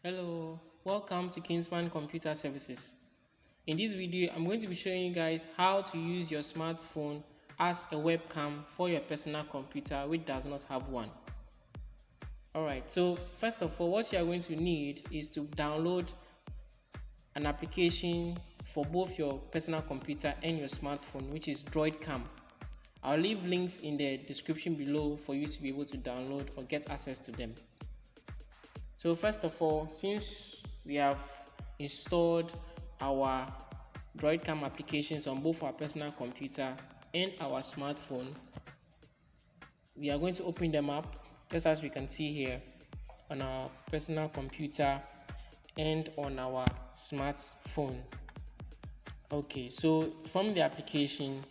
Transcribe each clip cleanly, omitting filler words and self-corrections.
Hello, welcome to Kingsman Computer Services. In this video, I'm going to be showing you guys how to use your smartphone as a webcam for your personal computer which does not have one. Alright, so first of all, what you are going to need is to download an application for both your personal computer and your smartphone, which is DroidCam. I'll leave links in the description below for you to be able to download or get access to them. So first of all, since we have installed our DroidCam applications on both our personal computer and our smartphone, we are going to open them up just as we can see here on our personal computer and on our smartphone. Okay, so from the application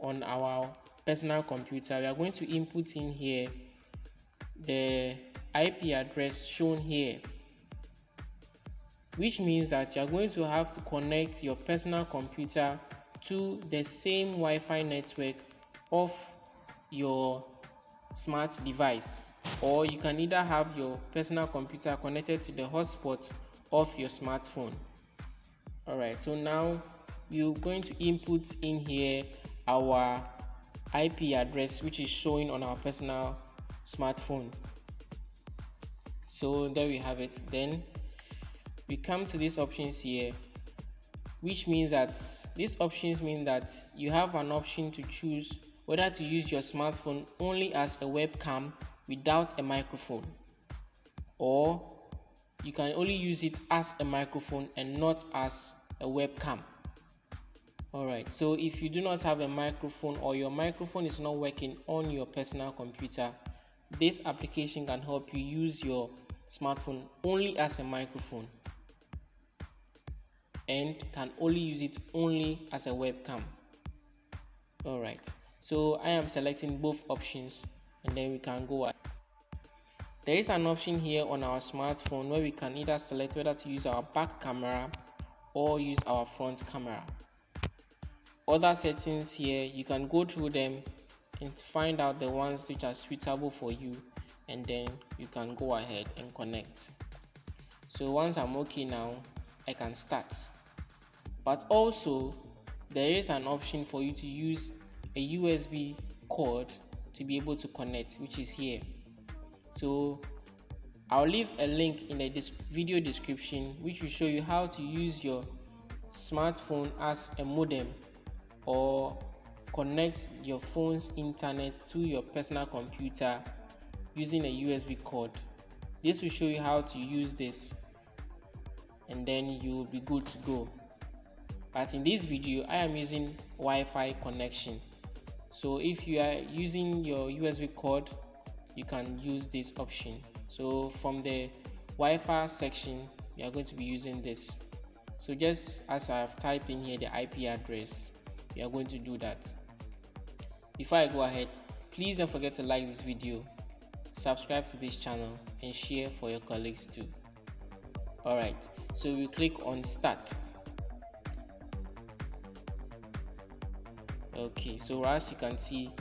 on our personal computer, we are going to input in here the IP address shown here, which means that you are going to have to connect your personal computer to the same Wi-Fi network of your smart device, or you can either have your personal computer connected to the hotspot of your smartphone. Alright, so now we're going to input in here our IP address, which is showing on our personal smartphone. So there we have it. Then we come to these options here, which means that these options mean that you have an option to choose whether to use your smartphone only as a webcam without a microphone, or you can only use it as a microphone and not as a webcam. Alright, so if you do not have a microphone or your microphone is not working on your personal computer, this application can help you use your smartphone only as a microphone and can only use it only as a webcam. Alright, so I am selecting both options and then we can go ahead. There is an option here on our smartphone where we can either select whether to use our back camera or use our front camera. Other settings here, you can go through them and find out the ones which are suitable for you, and then you can go ahead and connect. So once I'm okay now, I can start. But also there is an option for you to use a USB cord to be able to connect, which is here. So I'll leave a link in the video description which will show you how to use your smartphone as a modem or connect your phone's internet to your personal computer using a USB cord. This will show you how to use this and then you will be good to go. But in this video I am using Wi-Fi connection, so if you are using your USB cord you can use this option. So from the Wi-Fi section we are going to be using this. So just as I have typed in here the IP address, we are going to do that. Before I go ahead, please don't forget to like this video, subscribe to this channel and share for your colleagues too. Alright, so we click on start. Okay, so as you can see,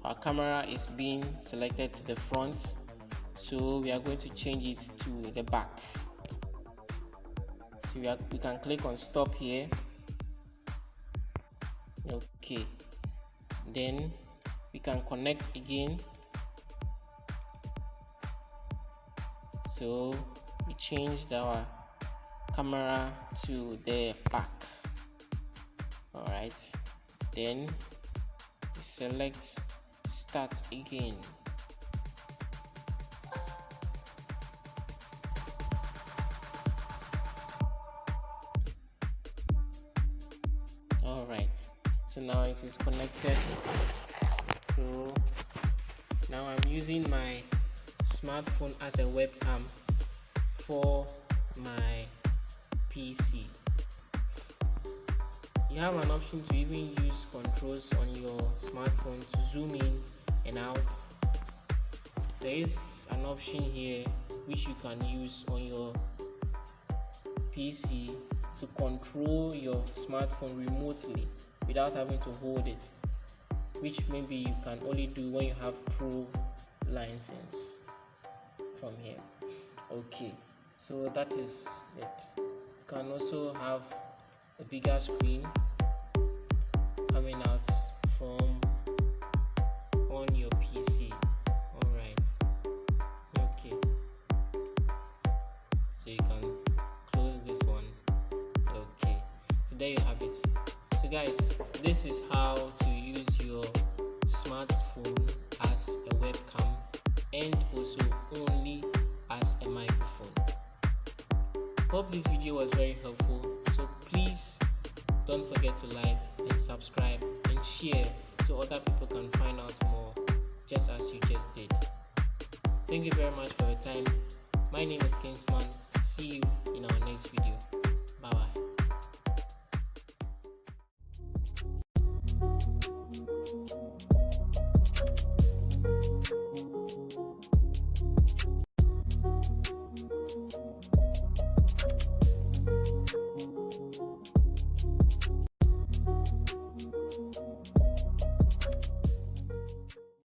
our camera is being selected to the front, so we are going to change it to the back. So we can click on stop here. Okay, then we can connect again. So we changed our camera to the back. Alright, then we select start again. Alright, so now it is connected. So now I'm using my smartphone as a webcam for my PC. You have an option to even use controls on your smartphone to zoom in and out. There is an option here which you can use on your PC to control your smartphone remotely without having to hold it, which maybe you can only do when you have Pro license from here. Okay, so that is it. You can also have a bigger screen coming out from on your PC. Alright, okay, so you can close this one. Okay, so there you have it. So guys, this is how to use your smartphone as a webcam and also only as a microphone. Hope this video was very helpful, so please don't forget to like and subscribe and share so other people can find out more just as you just did. Thank you very much for your time. My name is Kingsman. See you in our next video. Bye bye.